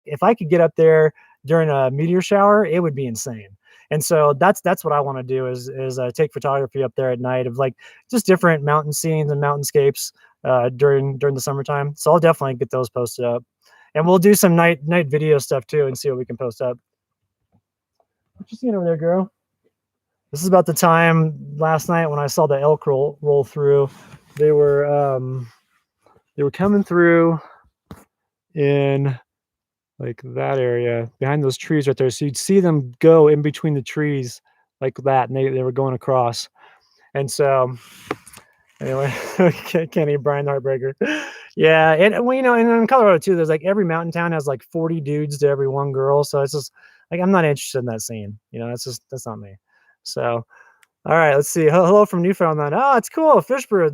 if I could get up there during a meteor shower, it would be insane. And so that's what I want to do is take photography up there at night of like just different mountain scenes and mountainscapes during the summertime. So I'll definitely get those posted up, and we'll do some night video stuff too and see what we can post up. What you seeing over there, girl? This is about the time last night when I saw the elk roll through. They were coming through in like that area behind those trees right there. So you'd see them go in between the trees like that, and they were going across. And so anyway, Kenny Brian the Heartbreaker. Yeah, and well, you know, and in Colorado too, there's like every mountain town has like 40 dudes to every one girl. So it's just like I'm not interested in that scene. You know, that's not me. So all right, let's see. Hello from Newfoundland. Oh, it's cool. Fishbird.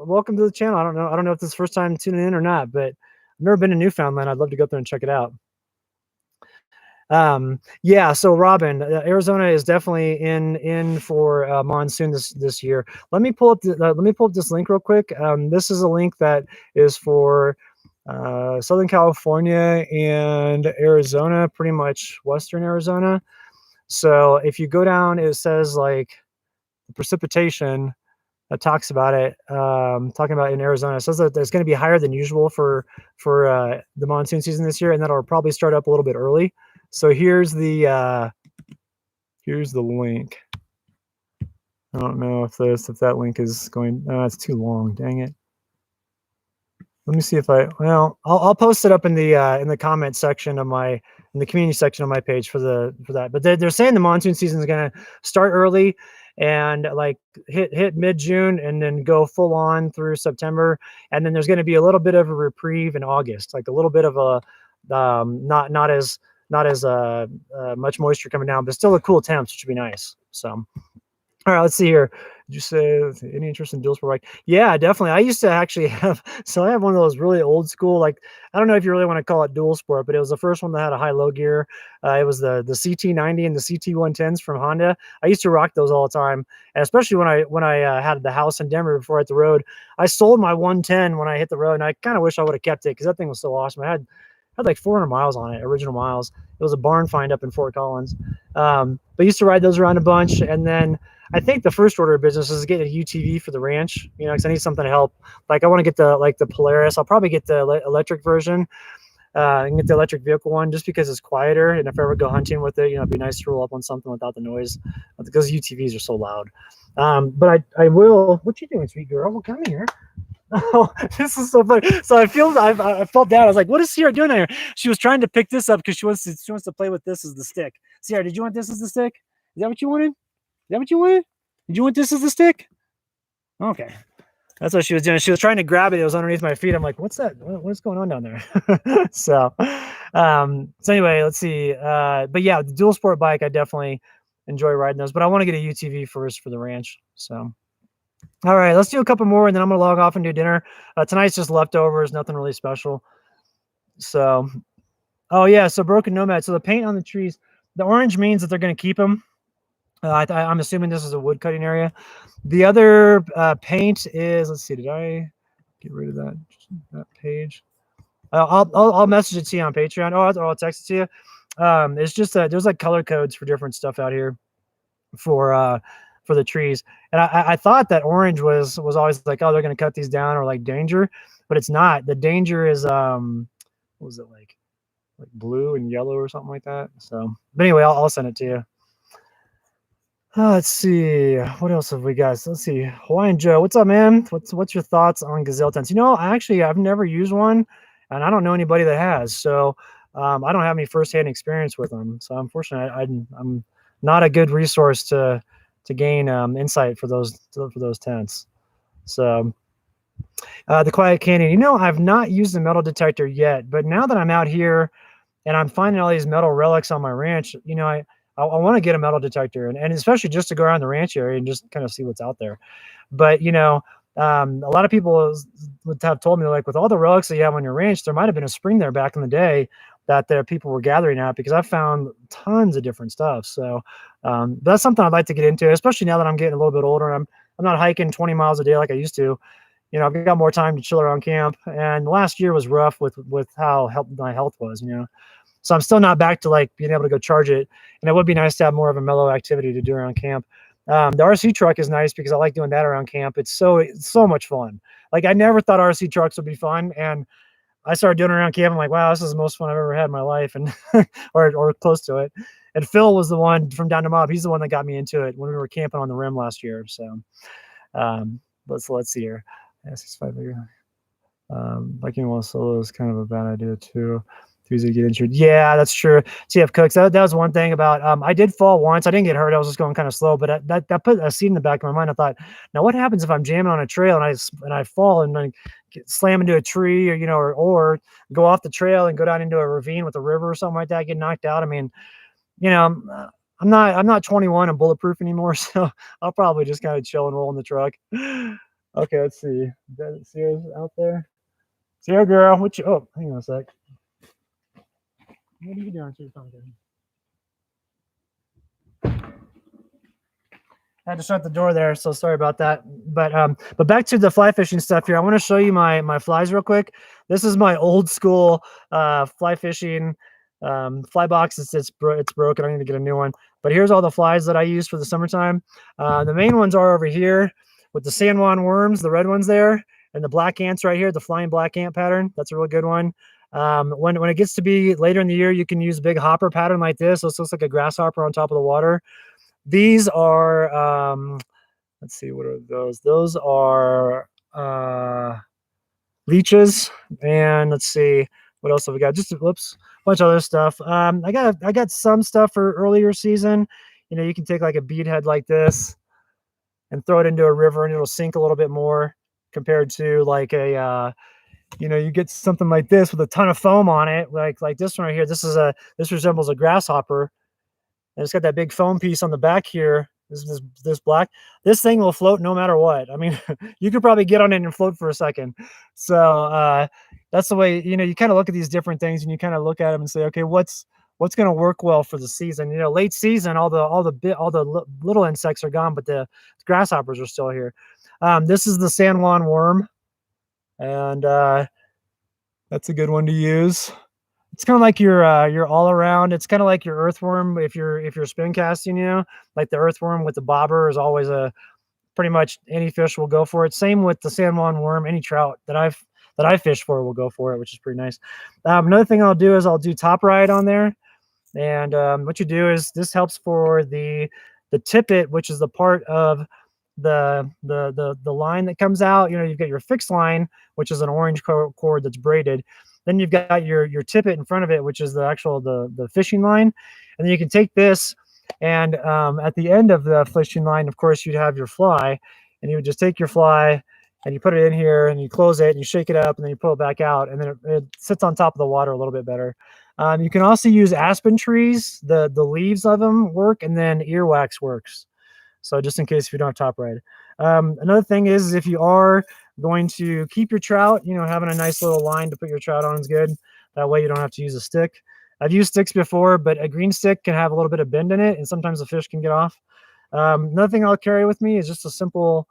Welcome to the channel. I don't know if this is the first time tuning in or not, but I've never been to Newfoundland. I'd love to go up there and check it out. Yeah. So Robin, Arizona is definitely in for monsoon this year. Let me pull up this link real quick. This is a link that is for Southern California and Arizona, pretty much Western Arizona. So if you go down, it says like precipitation that talks about it, talking about in Arizona. It says that it's going to be higher than usual for the monsoon season this year, and that it'll probably start up a little bit early. So here's the link. I don't know if that link is going. It's too long. Dang it. Let me see if I'll post it up in the comment section of in the community section of my page for that. But they're saying the monsoon season is going to start early and like hit mid-June and then go full on through September. And then there's going to be a little bit of a reprieve in August, like a little bit of a not as much moisture coming down, but still a cool temps, which would be nice. So. All right, let's see here. Did you say any interest in dual sport bike? Yeah, definitely. I used to actually have, so I have one of those really old school, like, I don't know if you really want to call it dual sport, but it was the first one that had a high-low gear. It was the CT90 and the CT110s from Honda. I used to rock those all the time, and especially when I had the house in Denver before I hit the road. I sold my 110 when I hit the road, and I kind of wish I would have kept it because that thing was so awesome. I had like 400 miles on it, original miles. It was a barn find up in Fort Collins. But I used to ride those around a bunch, and then I think the first order of business is getting a UTV for the ranch, you know, because I need something to help. Like I want to get the Polaris. I'll probably get the electric version and get the electric vehicle one just because it's quieter. And if I ever go hunting with it, you know, it'd be nice to roll up on something without the noise because UTVs are so loud. But I will. What you doing, sweet girl? Well, come here. Oh, this is so funny. So I felt down. I was like, what is Sierra doing here? She was trying to pick this up because she wants to play with this as the stick. Sierra, did you want this as the stick? Is that what you wanted? Is that what you wanted? Did you want this as the stick? Okay. That's what she was doing. She was trying to grab it. It was underneath my feet. I'm like, what's that? What's going on down there? So anyway, let's see. But yeah, the dual sport bike, I definitely enjoy riding those, but I want to get a UTV first for the ranch. So, all right, let's do a couple more and then I'm going to log off and do dinner. Tonight's just leftovers, nothing really special. So, oh yeah. So Broken Nomad. So the paint on the trees, the orange means that they're going to keep them. I'm assuming this is a wood cutting area. The other paint is, let's see, did I get rid of that page? I'll message it to you on Patreon. I'll text it to you. It's just there's like color codes for different stuff out here for the trees. And I thought that orange was always like, oh, they're going to cut these down or like danger, but it's not. The danger is, what was it like? like blue and yellow or something like that. So, but anyway, I'll send it to you. Let's see, what else have we got? So let's see, Hawaiian Joe, what's up, man? What's your thoughts on gazelle tents? I've never used one, and I don't know anybody that has. So I don't have any firsthand experience with them. So unfortunately, I'm not a good resource to gain insight for those tents. So the Quiet Canyon, I've not used the metal detector yet, but now that I'm out here and I'm finding all these metal relics on my ranch, I want to get a metal detector, and especially just to go around the ranch area and just kind of see what's out there. But a lot of people would have told me, like, with all the relics that you have on your ranch, there might have been a spring there back in the day that there people were gathering at, because I found tons of different stuff. So that's something I'd like to get into, especially now that I'm getting a little bit older. I'm not hiking 20 miles a day like I used to. I've got more time to chill around camp, and last year was rough with how my health was. So I'm still not back to like being able to go charge it. And it would be nice to have more of a mellow activity to do around camp. The RC truck is nice because I like doing that around camp. It's so much fun. Like, I never thought RC trucks would be fun, and I started doing it around camp. I'm like, wow, this is the most fun I've ever had in my life, and or close to it. And Phil was the one from Down to Mob. He's the one that got me into it when we were camping on the rim last year. So let's see here. Biking while solo is kind of a bad idea too. Too easy to get injured. Yeah, that's true. TF Cooks. That was one thing about. I did fall once. I didn't get hurt. I was just going kind of slow, but that put a seed in the back of my mind. I thought, now what happens if I'm jamming on a trail and I fall and then slam into a tree, or go off the trail and go down into a ravine with a river or something like that, get knocked out. I mean, I'm not 21 and bulletproof anymore, so I'll probably just kind of chill and roll in the truck. Okay, let's see. Sierra's out there. Sierra girl, hang on a sec. What are you doing to your phone? I had to shut the door there, so sorry about that. But back to the fly fishing stuff here. I want to show you my flies real quick. This is my old school fly fishing fly box. It's broken. I need to get a new one. But here's all the flies that I use for the summertime. The main ones are over here with the San Juan worms, the red ones there, and the black ants right here, the flying black ant pattern. That's a really good one. When it gets to be later in the year, you can use a big hopper pattern like this. So it looks like a grasshopper on top of the water. These are, let's see, what are those? Those are leeches. And let's see, what else have we got? Just a bunch of other stuff. I got some stuff for earlier season. You can take like a bead like this and throw it into a river, and it'll sink a little bit more compared to like a, you get something like this with a ton of foam on it, like this one right here. This resembles a grasshopper, and it's got that big foam piece on the back here. This black. This thing will float no matter what. I mean, you could probably get on it and float for a second. So that's the way. You kind of look at these different things, and you kind of look at them and say, okay, what's going to work well for the season? Late season, all the little insects are gone, but the grasshoppers are still here. This is the San Juan worm. And that's a good one to use. It's kind of like your all around. It's kind of like your earthworm if you're spin casting. Like the earthworm with the bobber is always pretty much any fish will go for it. Same with the San Juan worm. Any trout that I fish for will go for it, which is pretty nice. Another thing I'll do is I'll do top ride on there, and what you do is this helps for the tippet, which is the part of the line that comes out. You've got your fixed line, which is an orange cord that's braided. Then you've got your tippet in front of it, which is the fishing line. And then you can take this, and at the end of the fishing line, of course, you'd have your fly, and you would just take your fly and you put it in here and you close it and you shake it up and then you pull it back out, and then it sits on top of the water a little bit better. You can also use aspen trees. The leaves of them work, and then earwax works. So just in case if you don't have top ride. Another thing is if you are going to keep your trout, having a nice little line to put your trout on is good. That way you don't have to use a stick. I've used sticks before, but a green stick can have a little bit of bend in it, and sometimes the fish can get off. Another thing I'll carry with me is just a simple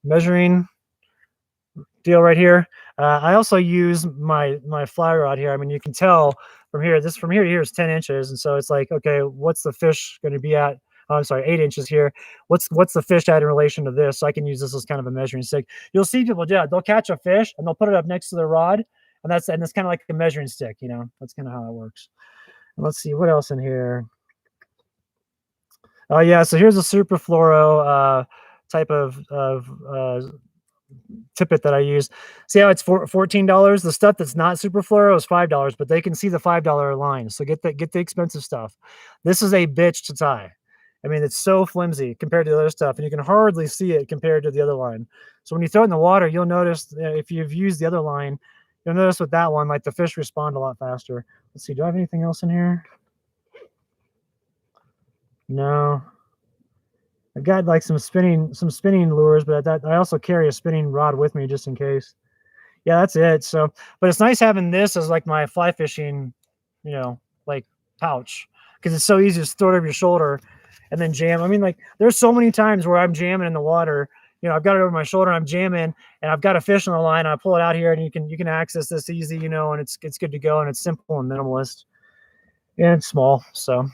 measuring deal right here. I also use my fly rod here. I mean, you can tell from here to here is 10 inches. And so it's like, okay, what's the fish going to be at? Oh, I'm sorry, 8 inches here. What's the fish at in relation to this? So I can use this as kind of a measuring stick. You'll see people do that. They'll catch a fish and they'll put it up next to their rod, And that's kind of like a measuring stick, you know, that's kind of how it works. And let's see what else in here. Oh yeah, so here's a super fluoro type of tippet that I use. See how it's $14? The stuff that's not super fluoro is $5, but they can see the $5 line. So get the expensive stuff. This is a bitch to tie. I mean, it's so flimsy compared to the other stuff, and you can hardly see it compared to the other line. So when you throw it in the water, you'll notice if you've used the other line, you'll notice with that one, like the fish respond a lot faster. Let's see, do I have anything else in here? No. I've got like some spinning lures, but I also carry a spinning rod with me just in case. Yeah, that's it. So, but it's nice having this as like my fly fishing, you know, like pouch, because it's so easy to throw it over your shoulder and then jam. I mean, like there's so many times where I'm jamming in the water. You know, I've got it over my shoulder, I'm jamming, and I've got a fish on the line. And I pull it out here, and you can access this easy, you know, and it's good to go, and it's simple and minimalist and small. So,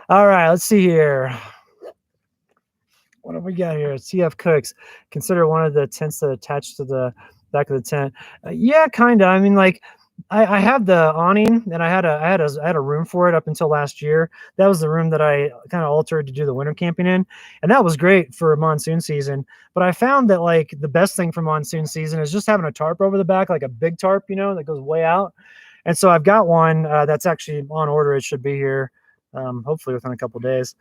all right, let's see here. What have we got here? CF Cooks. Consider one of the tents that attach to the back of the tent. Yeah, kind of. I mean, like I have the awning, and I had a room for it up until last year. That was the room that I kind of altered to do the winter camping in, and that was great for monsoon season. But I found that like the best thing for monsoon season is just having a tarp over the back, like a big tarp, you know, that goes way out. And so I've got one that's actually on order. It should be here, hopefully within a couple days.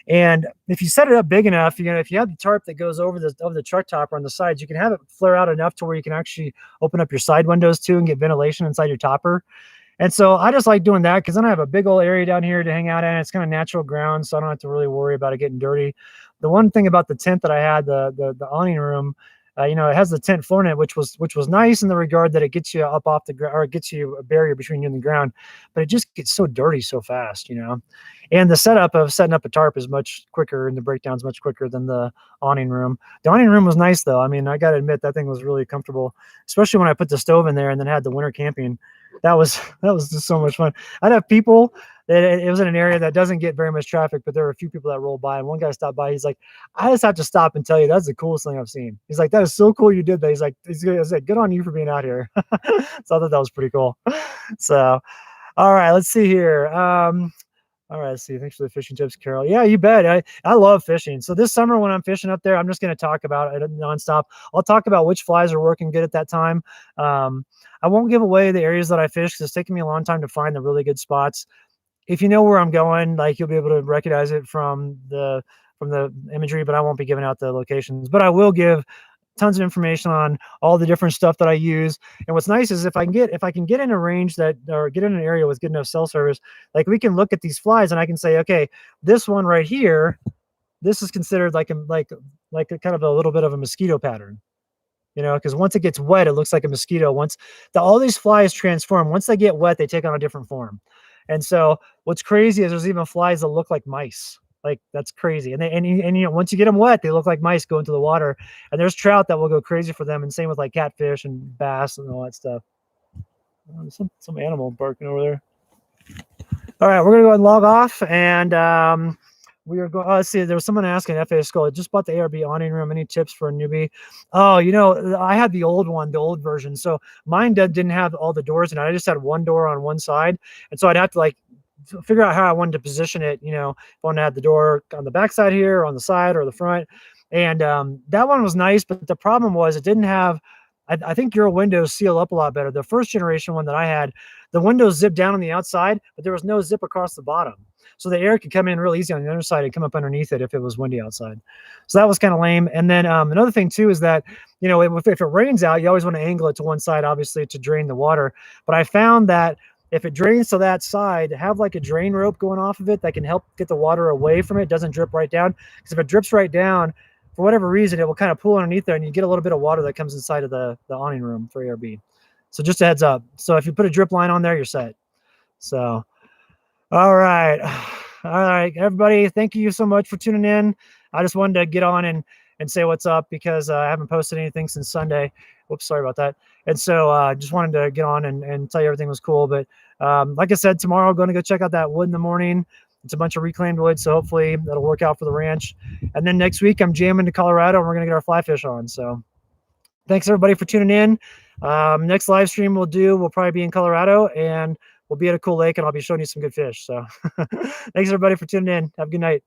And if you set it up big enough, you know, if you have the tarp that goes over the truck topper on the sides, you can have it flare out enough to where you can actually open up your side windows too and get ventilation inside your topper. And so I just like doing that because then I have a big old area down here to hang out in. It's kind of natural ground, so I don't have to really worry about it getting dirty. The one thing about the tent that I had, the awning room, you know, it has the tent floor net, which was nice in the regard that it gets you up off the ground, or it gets you a barrier between you and the ground, but it just gets so dirty so fast, you know. And the setup of setting up a tarp is much quicker, and the breakdown's much quicker than the awning room. The awning room was nice though. I mean, I got to admit that thing was really comfortable, especially when I put the stove in there and then had the winter camping. That was just so much fun. I'd have people that it was in an area that doesn't get very much traffic, but there were a few people that rolled by, and one guy stopped by. He's like, I just have to stop and tell you, that's the coolest thing I've seen. He's like, that is so cool you did that. He's like, good on you for being out here. So I thought that was pretty cool. So, all right, let's see here. All right, let's see. Thanks for the fishing tips, Carol. Yeah, you bet. I love fishing. So this summer when I'm fishing up there, I'm just going to talk about it nonstop. I'll talk about which flies are working good at that time. I won't give away the areas that I fish because it's taking me a long time to find the really good spots. If you know where I'm going, like you'll be able to recognize it from the imagery, but I won't be giving out the locations. But I will give tons of information on all the different stuff that I use. And what's nice is if I can get in a range that, or get in an area with good enough cell service, like we can look at these flies and I can say, okay, this one right here, this is considered like a kind of a little bit of a mosquito pattern, you know, because once it gets wet, it looks like a mosquito. Once all these flies transform, once they get wet, they take on a different form. And so what's crazy is there's even flies that look like mice. Like that's crazy. And you know, once you get them wet, they look like mice go into the water. And there's trout that will go crazy for them. And same with like catfish and bass and all that stuff. Some animal barking over there. All right, we're gonna go ahead and log off, and we are going. Oh, let's see. There was someone asking FA Skull. I just bought the ARB awning room. Any tips for a newbie? Oh, you know, I had the old one, the old version. So mine didn't have all the doors in it. I just had one door on one side, and so I'd have to like figure out how I wanted to position it. You know, if I wanted to have the door on the back side here, or on the side, or the front. And that one was nice, but the problem was it didn't have. I think your windows seal up a lot better. The first generation one that I had, the windows zipped down on the outside, but there was no zip across the bottom. So the air could come in real easy on the other side and come up underneath it if it was windy outside. So that was kind of lame. And then another thing too is that, you know, if it rains out, you always want to angle it to one side, obviously, to drain the water. But I found that if it drains to that side, have like a drain rope going off of it that can help get the water away from it. It doesn't drip right down. Because if it drips right down, for whatever reason, it will kind of pull underneath there and you get a little bit of water that comes inside of the awning room for ARB. So just a heads up. So if you put a drip line on there, you're set. So, all right. All right, everybody. Thank you so much for tuning in. I just wanted to get on and say what's up because I haven't posted anything since Sunday. Whoops, sorry about that. And so just wanted to get on and tell you everything was cool. But like I said, tomorrow I'm going to go check out that wood in the morning. It's a bunch of reclaimed wood, so hopefully that'll work out for the ranch. And then next week I'm jamming to Colorado and we're going to get our fly fish on. So Thanks everybody for tuning in. Next live stream we'll probably be in Colorado, and we'll be at a cool lake, and I'll be showing you some good fish. So thanks everybody for tuning in. Have a good night.